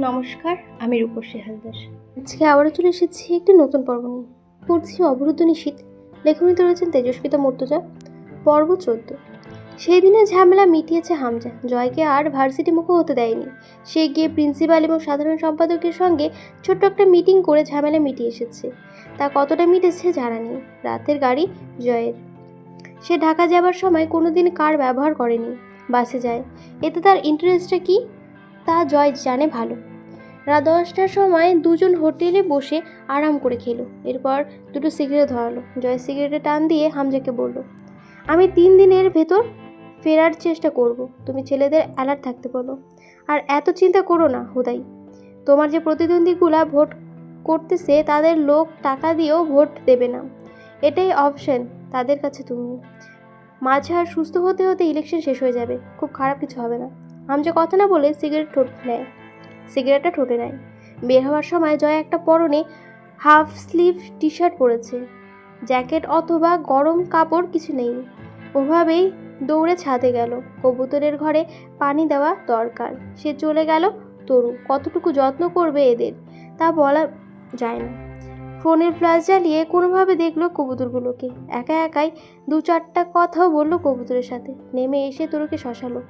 নমস্কার, আমি রূপসী হালদার। আজকে আবারও চলে এসেছি একটি নতুন পর্ব নিয়ে। পড়ছি অবরুদ্ধ নিশীথ। লেখনীতে রয়েছেন তেজস্বিতা মর্তুজা। পর্ব 14। সেই দিনের ঝামেলা মিটিয়েছে হামজা। জয়কে আর ভার্সিটি মুখো হতে দেয়নি। সে গিয়ে প্রিন্সিপাল এবং সাধারণ সম্পাদকের সঙ্গে ছোট্ট একটা মিটিং করে ঝামেলা মিটিয়ে এসেছে। তা কতটা মিটেছে জানা নেই। রাতের গাড়ি জয়ের। সে ঢাকা যাবার সময় কোনোদিন কার ব্যবহার করেনি। বাসে যায়। এতে তার ইন্টারেস্টটা কি তা জয় জানে ভালো। রাত 10টার সময় দুজন হোটেলে বসে আরাম করে খেলো। এরপর দুটো সিগারেট ধরালো। জয় সিগারেটে টান দিয়ে হামজাকে বলল, আমি 3 দিনের ভেতর ফেরার চেষ্টা করব। তুমি ছেলেদের অ্যালার্ট থাকতে বলো। আর এত চিন্তা করো না হুদাই। তোমার যে প্রতিদ্বন্দ্বীগুলা ভোট করতেছে তাদের লোক টাকা দিয়েও ভোট দেবে না। এটাই অপশন তাদের কাছে। তুমি মাঝার সুস্থ হতে হতে ইলেকশন শেষ হয়ে যাবে। খুব খারাপ কিছু হবে না। হামজা কথা না বলে সিগারেটটা ঠোঁটে নেয়। বের হওয়ার সময় জয় একটা পরনে হাফ স্লিভ টি শার্ট পরেছে। জ্যাকেট অথবা গরম কাপড় কিছু নেই। ওভাবেই দৌড়ে ছাদে গেল। কবুতরের ঘরে পানি দেওয়া দরকার। সে চলে গেল। তরু কতটুকু যত্ন করবে এদের তা বলা যায় না। ফোনের ফ্ল্যাশ জ্বালিয়ে কোনোভাবে দেখলো কবুতরগুলোকে। একা একাই 2-4টা কথাও বলল কবুতরের সাথে। নেমে এসে তরুকে শশালো।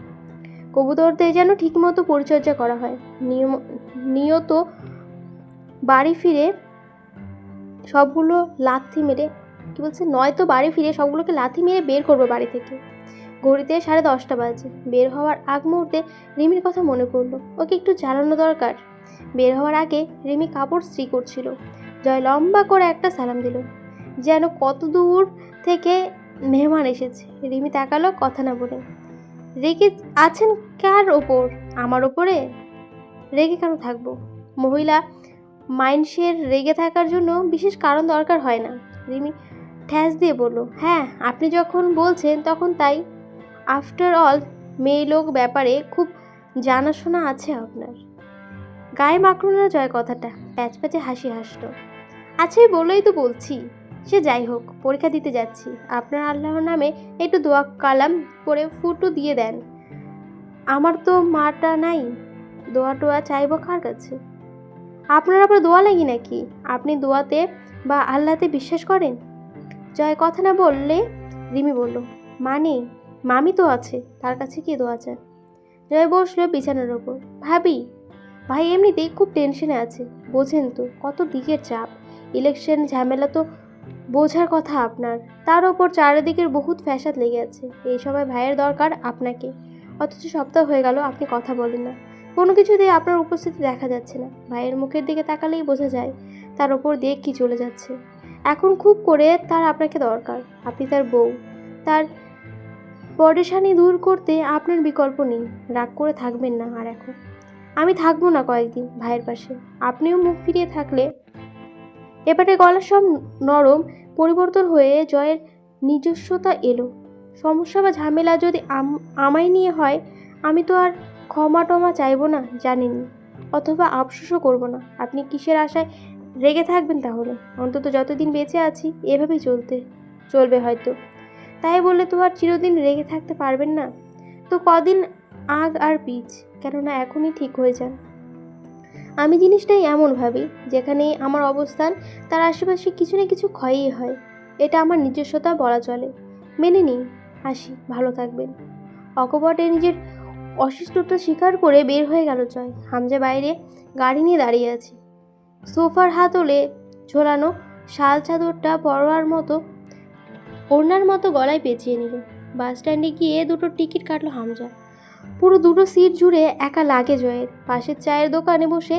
কবুতরদের যেন ঠিকমতো পরিচর্যা করা হয়। নিয়ত বাড়ি ফিরে সবগুলো লাথি মেরে নয়তো বাড়ি ফিরে সবগুলোকে লাথি মেরে বের করবো বাড়ি থেকে। ঘড়িতে 10:30 বাজে। বের হওয়ার আগ মুহূর্তে রিমির কথা মনে পড়লো। ওকে একটু জানানো দরকার। বের হওয়ার আগে রিমি কাপড় ইস্ত্রি করছিল। জয় লম্বা করে একটা সালাম দিল, যেন কত দূর থেকে মেহমান এসেছে। রিমি তাকালো কথা না বলে। রেগে আছেন কার ওপর? আমার ওপরে? রেগে কেন থাকবো? মহিলা মাইন্ডসের রেগে থাকার জন্য বিশেষ কারণ দরকার হয় না। রিমি ঠ্যাস দিয়ে বলল, হ্যাঁ আপনি যখন বলছেন তখন তাই। আফটার অল মেয়ে লোক ব্যাপারে খুব জানাশোনা আছে আপনার। গায়ে মাখল না জয় কথাটা। প্যাচপ্যাচে হাসি হাসল। আছে বলেই তো বলছি। সে যাই হোক, পরীক্ষা দিতে যাচ্ছি। আপনার আল্লাহর নামে একটু দোয়া কালাম করে ফুটো দিয়ে দেন। আমার তো মাটা নাই। দোয়া টোয়া চাইব কার কাছে? আপনার আবার দোয়া লাগি নাকি? আপনি দোয়াতে বা আল্লাহতে বিশ্বাস করেন? জয় কথা না বললে রিমি বলল, মানে মামি তো আছে, তার কাছে কি দোয়া চান? জয় বসলো বিছানার ওপর। ভাই এমনিতেই খুব টেনশনে আছে। বোঝেন তো কত দিকের চাপ। ইলেকশন ঝামেলা তো বোঝার কথা আপনার। তার ওপর চারিদিকের বহুত ফ্যাসাদ লেগে আছে। এই সময় ভাইয়ের দরকার আপনাকে। অথচ সপ্তাহ হয়ে গেল আপনি কথা বলেন না। কোনো কিছুতেই আপনার উপস্থিতি দেখা যাচ্ছে না। ভাইয়ের মুখের দিকে তাকালেই বোঝা যায় তার ওপর দিয়ে কি চলে যাচ্ছে। এখন খুব করে তার আপনাকে দরকার। আপনি তার বউ। তার পরেশানি দূর করতে আপনার বিকল্প নেই। রাগ করে থাকবেন না আর এখন। আমি থাকবো না কয়েকদিন ভাইয়ের পাশে। আপনিও মুখ ফিরিয়ে থাকলে। এবারে গলার সব নরম পরিবর্তন হয়ে জয়ের নিজস্বতা এলো। সমস্যা বা ঝামেলা যদি আমায় নিয়ে হয়, আমি তো আর ক্ষমা টমা চাইবো না জানেনই। অথবা আফসোসও করবো না। আপনি কিসের আশায় রেগে থাকবেন তাহলে? অন্তত যতদিন বেঁচে আছি এভাবেই চলবে হয়তো। তাই বললে তো আর চিরদিন রেগে থাকতে পারবেন না। তো কদিন আগ আর পিছ, কেননা এখনই ঠিক হয়ে যান। আমি জিনিসটাই এমন ভাবি, যেখানেই আমার অবস্থান তার আশেপাশে কিছু না কিছু ক্ষয়ই হয়। এটা আমার নিজস্বতা বলা চলে। মেনে নিন। হাসি। ভালো থাকবেন। অকপটে নিজের অসুস্থতা স্বীকার করে বের হয়ে গেল জয়। হামজা বাইরে গাড়ি নিয়ে দাঁড়িয়ে আছে। সোফার হাতলে ঝোলানো শাল চাদরটা ওড়নার মতো গলায় পেঁচিয়ে নিল। বাস স্ট্যান্ডে গিয়ে দুটো টিকিট কাটলো হামজা। পুরো দুটো সিট জুড়ে একা লাগে জয়ের। পাশের চায়ের দোকানে বসে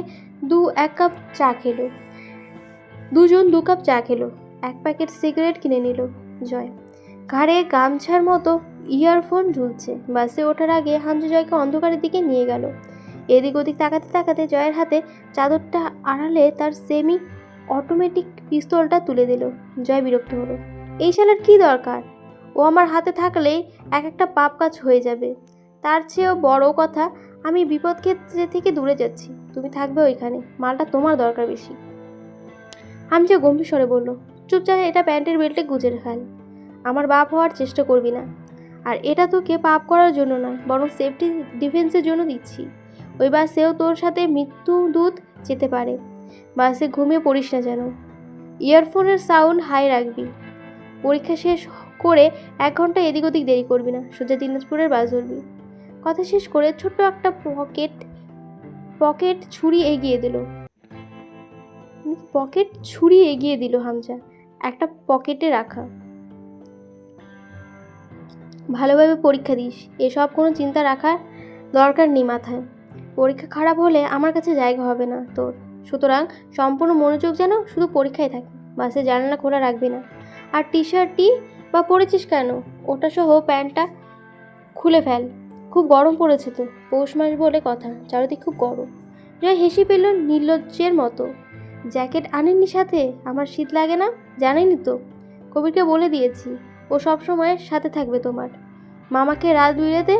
দুজন 2 কাপ চা খেলো। 1 প্যাকেট সিগারেট কিনে নিল জয়। ঘাড়ে গামছার মতো ইয়ারফোন ঝুলছে। বাসে ওঠার আগে হামজা জয়কে অন্ধকারের দিকে নিয়ে গেল। এদিক ওদিক তাকাতে তাকাতে জয়ের হাতে চাদরটা আড়ালে তার সেমি অটোমেটিক পিস্তলটা তুলে দিল। জয় বিরক্ত হলো। এই শালার কি দরকার? ও আমার হাতে থাকলেই একটা পাপ কাজ হয়ে যাবে। তার চেয়েও বড় কথা, আমি বিপদ ক্ষেত্রে থেকে দূরে যাচ্ছি। তুমি থাকবে ওইখানে। মালটা তোমার দরকার বেশি। হামজা গম্ভীর স্বরে বলল, চুপচাপ এটা প্যান্টের বেল্টে গুজে ফেল। আমার বাপ হওয়ার চেষ্টা করবি না। আর এটা তোকে পাপ করার জন্য নয়, বরং সেফটি ডিফেন্সের জন্য দিচ্ছি। ওই বাসেও তোর সাথে মৃত্যুদূত যেতে পারে। বাসে ঘুমিয়ে পড়িস না যেন। ইয়ারফোনের সাউন্ড হাই রাখবি। পরীক্ষা শেষ করে 1 ঘন্টা এদিক ওদিক দেরি করবি না, সোজা দিনাজপুরের বাস ধরবি। কথা শেষ করে ছোট্ট একটা পকেট ছুরি এগিয়ে দিল হামজা, একটা পকেটে রাখা। ভালোভাবে পরীক্ষা দিস, এসব কোনো চিন্তা রাখার দরকার নেই মাথায়। পরীক্ষা খারাপ হলে আমার কাছে জায়গা হবে না তোর, সুতরাং সম্পূর্ণ মনোযোগ যেন শুধু পরীক্ষায় থাকে। বাসে জানালা খোলা রাখবি না। আর টি-শার্টটি বা পরেছিস কেন, ওটা সহ প্যান্টটা খুলে ফেল। খুব গরম পড়েছে তো, পৌষ মাস বলে কথা, চারিদিক খুব গরম। জয় হেসে পেল নির্লজ্জের মতো। জ্যাকেট আনেননি সাথে? আমার শীত লাগে না, জানেনই তো। কবিরকে বলে দিয়েছি, ও সব সময় সাথে থাকবে তোমার। মামাকে রাত বিরেতে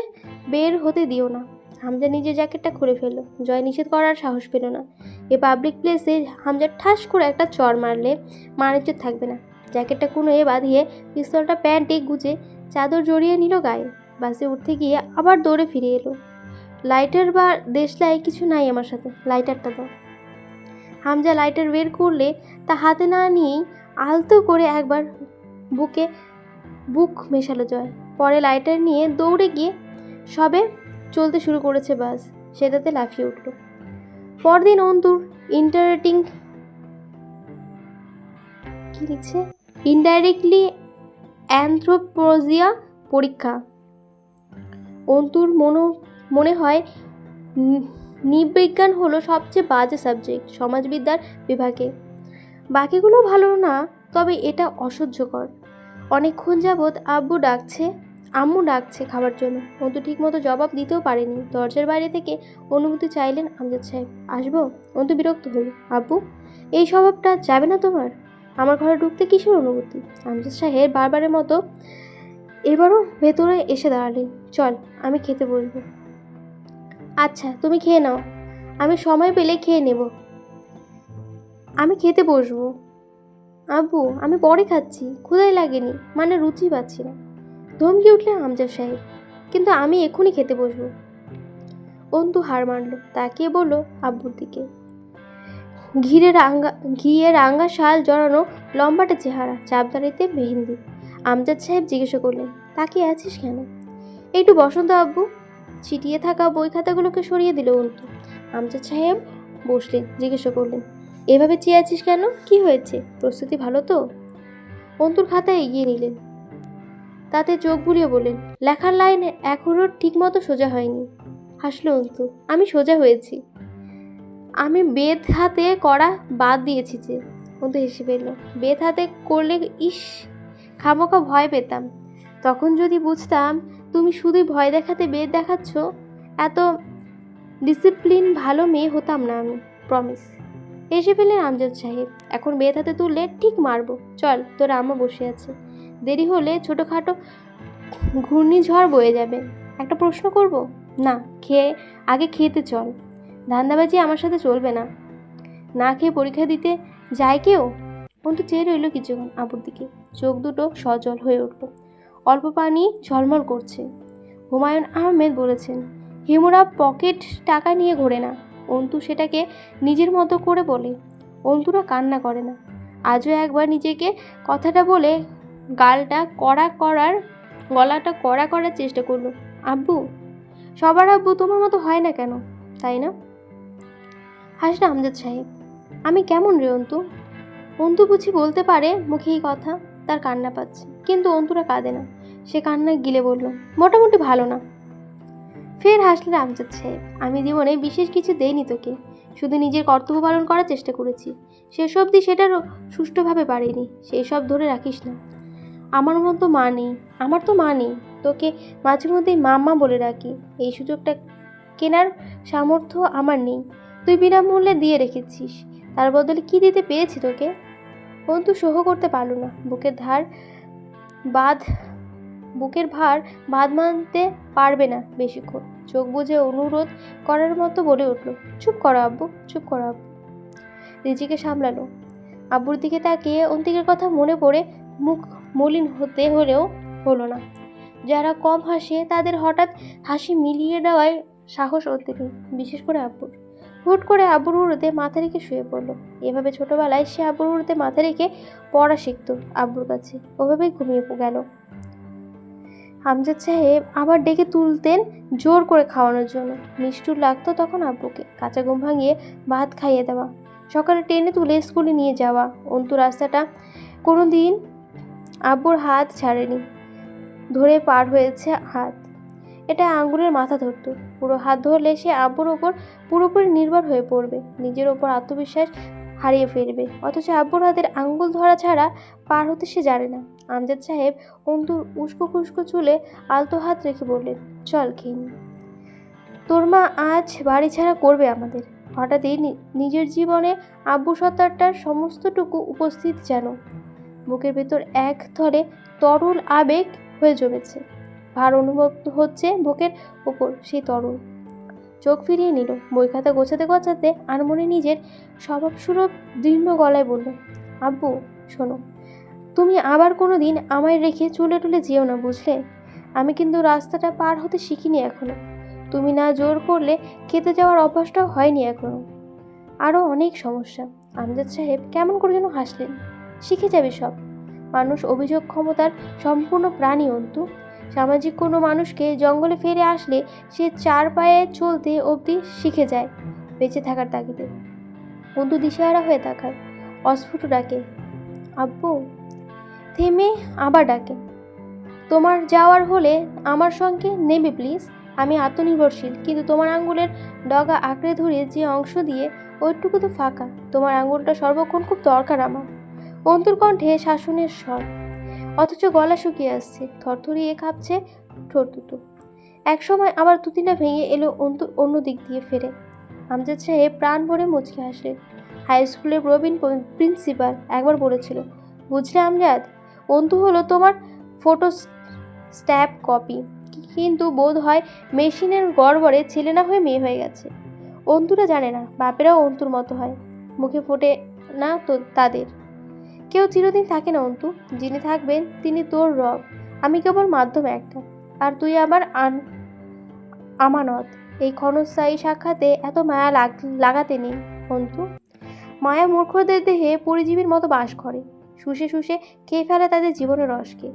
বের হতে দিও না। হামজা নিজের জ্যাকেটটা খুলে ফেলল। জয় নিষেধ করার সাহস পেল না। এ পাবলিক প্লেসে হামজা ঠাস করে একটা চড় মারলে মানিজ্য থাকবে না। জ্যাকেটটা কুনোয়ে বাঁধিয়ে পিস্তলটা প্যান্টে গুজে চাদর জড়িয়ে নিল গায়ে। বাসে উঠতে গিয়ে আবার দৌড়ে ফিরে এলো। লাইটার বা দেশলাই কিছু নাই আমার সাথে, লাইটারটা দাও। হামজা লাইটার বের করলে তা হাতে না নিয়েই আলতো করে একবার বুক মেশালো জয়। পরে লাইটার নিয়ে দৌড়ে গিয়ে সবে চলতে শুরু করেছে বাস, সেটাতে লাফিয়ে উঠল। পরদিন অন্তুর ইনডাইরেক্টলি অ্যানথ্রোপোলজিয়া পরীক্ষা। অন্তুর মনে হয় নৃবিজ্ঞান হলো সবচেয়ে বাজে সাবজেক্ট সমাজবিদ্যার বিভাগে। বাকিগুলো ভালো না, তবে এটা অসহ্যকর। অনেকক্ষণ যাবৎ আম্মু ডাকছে খাবার জন্য। অন্তু ঠিকমতো জবাব দিতেও পারেনি। দরজার বাইরে থেকে অনুমতি চাইলেন আমজাদ সাহেব। আসবো? অন্তু বিরক্ত হল। আব্বু, এই স্বভাবটা যাবে না তোমার? আমার ঘরে ঢুকতে কিসের অনুমতি? আমজাদ সাহেব বারবারের মতো এবারও ভেতরে এসে দাঁড়ালেন। চল, আমি খেতে বসবো। আচ্ছা, তুমি খেয়ে নাও, আমি সময় পেলে খেয়ে নেব। আমি খেতে বসবো। আব্বু, আমি পরে খাচ্ছি, ক্ষুধাই লাগেনি, মানে রুচি পাচ্ছি না। ধমকে উঠলেন আমজাদ সাহেব। কিন্তু আমি এক্ষুনি খেতে বসবো। অন্তু হার মানল, তাকিয়ে বলল আব্বুর দিকে। ঘিয়ে রাঙ্গা শাল জড়ানো লম্বাটে চেহারা, চাপদাড়িতে মেহেন্দি। আমজাদ সাহেব জিজ্ঞাসা করলেন, তাকিয়ে আছিস কেন? একটু বসন্ত আব্বু। ছিটিয়ে থাকা বই খাতাগুলোকে সরিয়ে দিল অন্তু। আমজাদ সাহেব বসলেন, জিজ্ঞাসা করলেন, এভাবে চেয়ে আছিস কেন? কি হয়েছে? প্রস্তুতি ভালো তো? অন্তুর খাতায় এগিয়ে নিলেন, তাতে চোখ বুলিয়ে বললেন, লেখার লাইন এখনও ঠিকমতো সোজা হয়নি। হাসলো অন্তু, আমি সোজা হয়েছি। আমি বেত হাতে করা বাদ দিয়েছি যে। অন্তু হেসে ফেলল। বেত হাতে করলে খামোখা ভয় পেতাম। তখন যদি বুঝতাম তুমি শুধুই ভয় দেখাতে বেত দেখাচ্ছ, এত ডিসিপ্লিন ভালো মেয়ে হতাম না আমি, প্রমিস। এসে ফেললেন আমজাদ সাহেব। এখন বেত হাতে তুললে ঠিক মারবো। চল, তোর আম্মা বসে আছে, দেরি হলে ছোটোখাটো ঘূর্ণিঝড় বয়ে যাবে। একটা প্রশ্ন করব? না, আগে খেতে চল। ধান্দাবাজি আমার সাথে চলবে না। না খেয়ে পরীক্ষা দিতে যায় কেউ? অন্তু চেয়ে রইল কিছুক্ষণ আব্বুর দিকে। চোখ দুটো সজল হয়ে উঠল, অল্প পানি ঝলমল করছে। হুমায়ুন আহমেদ বলেছেন, হিমুরা পকেট টাকা নিয়ে ঘোরে না। অন্তু সেটাকে নিজের মতো করে বলে। অন্তুরা কান্না করে না। আজও একবার নিজেকে কথাটা বলে গলাটা কড়া করার চেষ্টা করলো। আব্বু, সবার আব্বু তোমার মতো হয় না কেন, তাই না? হাসলে আমজাদ সাহেব। আমি কেমন রে অন্তু? অন্তু বুঝি বলতে পারে মুখে এই কথা, তার কান্না পাচ্ছে, কিন্তু অন্তুরা কাঁদে না। সে কান্না গিলে বলল, মোটামুটি ভালো না। ফের হাসলেন আমজাদ সাহেব। আমি জীবনে বিশেষ কিছু দেইনি তোকে, শুধু নিজের কর্তব্য পালন করার চেষ্টা করেছি। শেষ অবধি সেটারও সুষ্ঠুভাবে পারিনি। সেই সব ধরে রাখিস না। আমার তো মা নেই। তোকে মাঝে মধ্যেই মাম্মা বলে রাখি। এই সুযোগটা কেনার সামর্থ্য আমার নেই। তুই বিনামূল্যে দিয়ে রেখেছিস, তার বদলে কি দিতে পেরেছি তোকে? অন্তু সহ্য করতে পারল না। বুকের ভার বাদ মানতে পারবে না বেশিক্ষণ। চোখ বুজে অনুরোধ করার মতো বলে উঠল, চুপ করো আব্বু, চুপ করো আব্বু। রিজিকে সামলালো। আব্বুর দিকে তাকিয়ে অন্তিকের কথা মনে পড়ে মুখ মলিন হলো না। যারা কম হাসে তাদের হঠাৎ হাসি মিলিয়ে দেওয়ায় সাহস ওতে নেই, বিশেষ করে আব্বুর। হুট করে আব্বুর উড়োতে মাথা রেখে শুয়ে পড়লো। এভাবে ছোটবেলায় সে আব্বুর উড়োতে মাথা রেখে পড়া শিখতো আব্বুর কাছে, ওভাবেই ঘুমিয়ে গেল। আমজাদ সাহেব আবার ডেকে তুলতেন জোর করে খাওয়ানোর জন্য। নিষ্ঠুর লাগতো তখন আব্বুকে কাঁচা ঘুম ভাঙিয়ে ভাত খাইয়ে দেওয়া, সকালে টেনে তুলে স্কুলে নিয়ে যাওয়া। অন্তু রাস্তাটা কোনো দিন আব্বুর হাত ছাড়েনি, ধরে পার হয়েছে হাত। এটা আঙ্গুলের মাথা ধরতো, পুরো হাত ধরলে সে আব্বুর ওপর পুরোপুরি নির্ভর হয়ে পড়বে, নিজের ওপর আত্মবিশ্বাস হারিয়ে ফেলবে। অথচ আব্বুর হাতের আঙ্গুল ধরা ছাড়া পার হতে সে জানে না। আমজাদ সাহেব অন্তুর উস্কো খুস্কো চুলে আলতো হাত রেখে বললেন, চল খেয়ে নি। তোর মা আজ বাড়ি ছাড়া করবে আমাদের। হঠাৎই নিজের জীবনে আব্বু সত্তাটার সমস্তটুকু উপস্থিত যেন বুকের ভেতর এক থলে তরল আবেগ হয়ে জমেছে। ভার অনুভব হচ্ছে বুকের ওপর সেই তরল। চোখ ফিরিয়ে নিল, বই খাতা গোছাতে গোছাতে আনমনে নিজের স্বভাবসুলভ দীর্ঘ গলায় বলল, আব্বু শোনো, তুমি আবার কোনো দিন আমায় রেখে চলে টলে যেও না, বুঝলে? আমি কিন্তু রাস্তাটা পার হতে শিখিনি এখনো। তুমি না জোর করলে খেতে যাওয়ার অভ্যাসটাও হয়নি এখনো। আরও অনেক সমস্যা। আমজাদ সাহেব কেমন করে যেন হাসলেন। শিখে যাবে সব। মানুষ অভিযোগ ক্ষমতার সম্পূর্ণ প্রাণী অন্তু। সামাজিক কোনো মানুষকে জঙ্গলে ফেলে আসলে সে 4 পায়ে চলতে অবধি শিখে যায় বেঁচে থাকার তাগিদে। অন্তু দিশেহারা হয়ে তাকায়, অস্ফুট ডাকে, আব্বু। থেমে আবার ডাকে, তোমার যাওয়ার হলে আমার সঙ্গে নেবে প্লিজ। আমি আত্মনির্ভরশীল, কিন্তু তোমার আঙ্গুলের ডগা আঁকড়ে ধরে যে অংশ দিয়ে ওইটুকু তো ফাঁকা। তোমার আঙ্গুলটা সর্বক্ষণ খুব দরকার আমার। অন্তুর কণ্ঠে শাসনের স্বর, অথচ গলা শুকিয়ে আসছে, থরথরিয়ে কাঁপছে ঠোঁট দুটো। একসময় আবার তুতিটা ভেঙে এলো অন্তুর অন্য দিক দিয়ে ফেরে। আমজাদ সাহেব প্রাণ ভরে মুচকে হাসলেন। হাই স্কুলের প্রবীণ প্রিন্সিপাল একবার বলেছিল, বুঝলে আমজাদ, অন্তু হলো তোমার ফটো স্ট্যাপ কপি, কিন্তু বোধ হয় মেশিনের গড়বড়ে ছেলে না হয়ে মেয়ে হয়ে গেছে। অন্তুরা জানে না বাপেরাও অন্তুর মতো হয়, মুখে ফোটে না তো তাদের। কেউ চিরদিন থাকে না অন্তু, যিনি থাকবেন তিনি তোর রব। আমি কেবল মাধ্যম একটা, আর তুই আবার আমানত। এই ক্ষণস্থায়ী সাক্ষাতে এত মায়া লাগাতে নেই অন্তু। মায়া মূর্খদের দেহে পরিজীবীর মতো বাস করে, শুষে শুষে খেয়ে ফেলে তাদের জীবনের রসকে।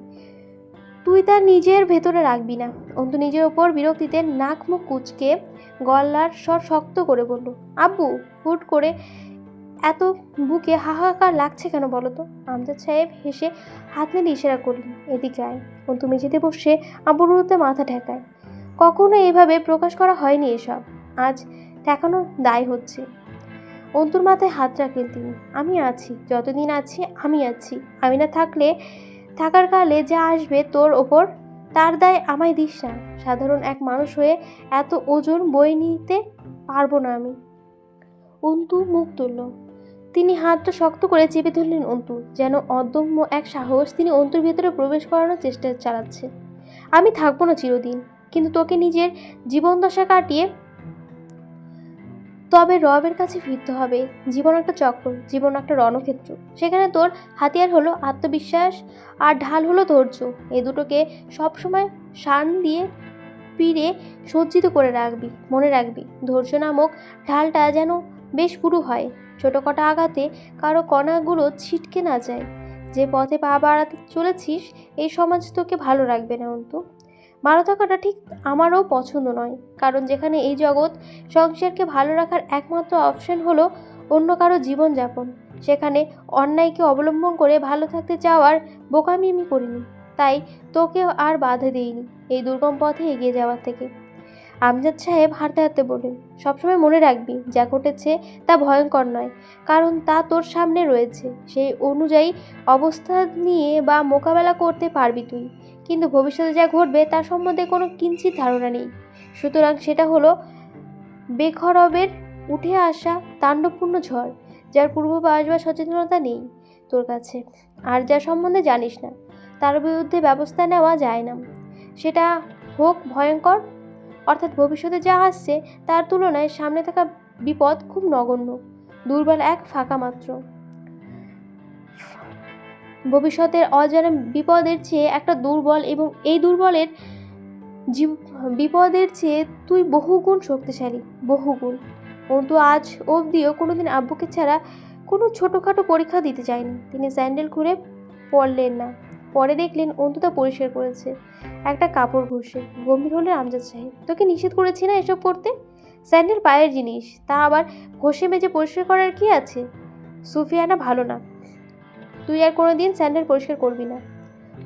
তুই তার নিজের ভেতরে রাখবি না। অন্তু নিজের ওপর বিরক্তিতে নাক মুখ কুচকে গলার স্বর শক্ত করে বলল, আব্বু। হুট করে এত বুকে হাহাকার লাগছে কেন বলো তো? আমজাদ সাহেব হেসে হাত নেড়ে ইশারা করলেন, এদিকে আয়। অন্তু মেঝেতে বসে আব্বুর উড়োতে মাথা ঠেকায়। কখনো এভাবে প্রকাশ করা হয়নি এসব, আজ ঠেকানো দায় হচ্ছে। অন্তুর মাথায় হাত রাখলেন তিনি, আমি আছি, যতদিন আছি আমি আছি। আমি না থাকলে থাকার কালে যা আসবে তোর ওপর, তার দায় আমায় দিস না। সাধারণ এক মানুষ হয়ে এত ওজন বয়ে নিতে পারবো না আমি। অন্তু মুখ তুলল। তিনি হাতটা শক্ত করে চেপে ধরলেন অন্তু, যেন অদম্য এক সাহস তিনি অন্তুর ভেতরে প্রবেশ করানোর চেষ্টা চালাচ্ছে। আমি থাকবো না চিরদিন, কিন্তু তোকে নিজের জীবনদশা কাটিয়ে তবে রবের কাছে ফিরতে হবে। জীবন একটা চক্র, জীবন একটা রণক্ষেত্র। সেখানে তোর হাতিয়ার হলো আত্মবিশ্বাস আর ঢাল হলো ধৈর্য। এই দুটোকে সবসময় শান দিয়ে পিড়ে সজ্জিত করে রাখবি। মনে রাখবি, ধৈর্য নামক ঢালটা যেন বেশ পুরু হয়, ছোট কটা আঘাতে কারো কণাগুলো ছিটকে না যায়। যে পথে পা বাড়াতে চলেছিস এই সমাজ তোকে ভালো রাখবে না অন্তু। ভালো থাকাটা ঠিক আমারও পছন্দ নয়, কারণ যেখানে এই জগৎ সংসারকে ভালো রাখার একমাত্র অপশন হলো অন্য কারো জীবনযাপন, সেখানে অন্যায়কে অবলম্বন করে ভালো থাকতে চাওয়ার বোকামি আমি করিনি। তাই তোকে আর বাধা দিইনি এই দুর্গম পথে এগিয়ে যাওয়ার থেকে। আমজাদ সাহেব হাঁটতে হাঁটতে বললেন, সবসময় মনে রাখবি, যা ঘটেছে তা ভয়ঙ্কর নয়, কারণ তা তোর সামনে রয়েছে। সেই অনুযায়ী অবস্থা নিয়ে বা মোকাবেলা করতে পারবি তুই, কিন্তু ভবিষ্যতে যা ঘটবে তার সম্বন্ধে কোনো কিঞ্চিত ধারণা নেই। সুতরাং সেটা হলো বেখরবের উঠে আসা তাণ্ডবপূর্ণ ঝড়, যার পূর্বাভাস বা সচেতনতা নেই তোর কাছে, আর যার সম্বন্ধে জানিস না। তার বিরুদ্ধে ব্যবস্থা নেওয়া যায় না, সেটা হোক ভয়ঙ্কর, অর্থাৎ ভবিষ্যতে যা আসছে তার তুলনায় সামনে থাকা বিপদ খুব নগণ্য, দুর্বল এক ফাঁকা মাত্র। ভবিষ্যতের অজানা বিপদের চেয়ে একটা দুর্বল, এবং এই দুর্বলের বিপদের চেয়ে তুই বহুগুণ শক্তিশালী, বহুগুণ। অন্তু আজ অবধিও কোনোদিন আব্বুকে ছাড়া কোনো ছোটোখাটো পরীক্ষা দিতে চায়নি। তিনি স্যান্ডেল খুলে পরলেন না। পরে দেখলেন অন্তু তা পরিষ্কার করেছে একটা কাপড় ঘষে। গম্ভীর হলেন আমজাদ সাহেব। তোকে নিষেধ করেছি না এসব করতে? স্যান্ডেল পায়ের জিনিস, তা আবার ঘষে মেজে পরিষ্কার করার কি আছে? সুফিয়ানা ভালো না, তুই আর কোনোদিন স্যান্ডেল পরিষ্কার করবি না।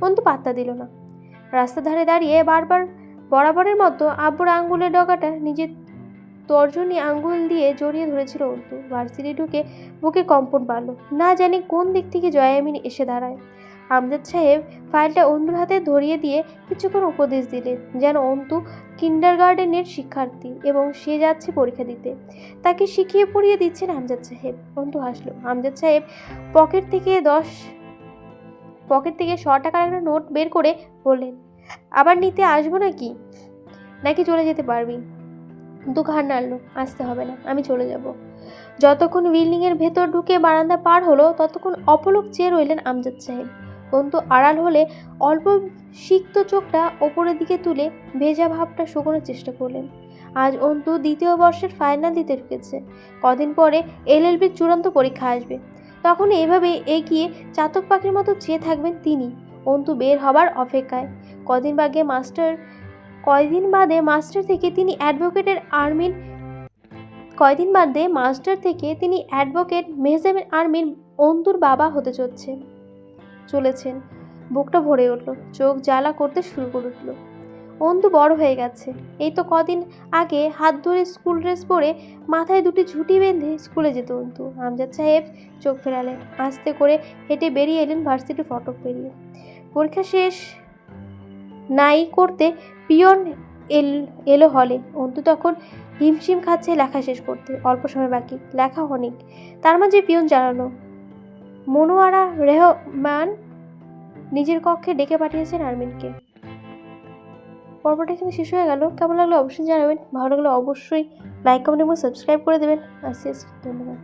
অন্তু পাত্তা দিল না। রাস্তার ধারে দাঁড়িয়ে বারবার বরাবরের মতো আব্বুর আঙ্গুলের ডগাটা নিজের তর্জনী আঙ্গুল দিয়ে জড়িয়ে ধরেছিল অন্তু। ভার্সিটি ঢুকে বুকে কম্পন বাড়ল। না জানি কোন দিক থেকে জয়ামিনী এসে দাঁড়ায়। আমজাদ সাহেব ফাইলটা অন্তুর হাতে ধরিয়ে দিয়ে কিছুক্ষণ উপদেশ দিলেন, যেন অন্তু কিন্ডারগার্ডেনের শিক্ষার্থী এবং সে যাচ্ছে পরীক্ষা দিতে। তাকে শিখিয়ে পড়িয়ে দিচ্ছেন আমজাদ সাহেব। অন্তু হাসল। আমজাদ সাহেব পকেট থেকে 100 টাকার একটা নোট বের করে বললেন, আবার নিতে আসবো নাকি চলে যেতে পারবি? কিন্তু ঘাড় নাড়ল। আসতে হবে না, আমি চলে যাব। যতক্ষণ বিল্ডিংয়ের ভেতর ঢুকে বারান্দা পার হলো ততক্ষণ অপলক চেয়ে রইলেন আমজাদ সাহেব। অন্তু আড়াল হলে অল্প সিক্ত চোখটা ওপরের দিকে তুলে ভেজা ভাবটা শুকোনোর চেষ্টা করলেন। আজ অন্তু 2য় বর্ষের ফাইনাল দিতে ঢুকেছে। কদিন পরে এলএলবির চূড়ান্ত পরীক্ষা আসবে। তখন এভাবে এগিয়ে চাতক পাখির মতো চেয়ে থাকবেন তিনি, অন্তু বের হবার অপেক্ষায়। কদিন বাদে মাস্টার থেকে তিনি অ্যাডভোকেট মেহজাবিন আর্মির অন্তুর বাবা হতে চলেছেন। বুকটা ভরে উঠল, চোখ জ্বালা করতে শুরু করে উঠল। অন্তু বড় হয়ে গেছে। এই তো কদিন আগে হাত ধরে স্কুল ড্রেস পরে মাথায় 2টি ঝুঁটি বেঁধে স্কুলে যেত অন্তু। আমজাদ সাহেব চোখ ফেরালেন। আস্তে করে হেঁটে বেরিয়ে এলেন ভার্সিটির ফটক পেরিয়ে। পরীক্ষা শেষ নাই করতে পিয়ন এলো হলে। অন্তু তখন হিমশিম খাচ্ছে লেখা শেষ করতে। অল্প সময় বাকি, লেখা অনেক। তার মাঝে পিয়ন জানালো মনোয়ারা রেহমান নিজের কক্ষে ডেকে পাঠিয়েছেন আর্মিনকে। পর্বটা এখানে শেষ হয়ে গেল। কেমন লাগলো অবশ্যই জানাবেন। ভালো লাগলে অবশ্যই লাইক, কমেন্ট এবং সাবস্ক্রাইব করে দেবেন। ধন্যবাদ।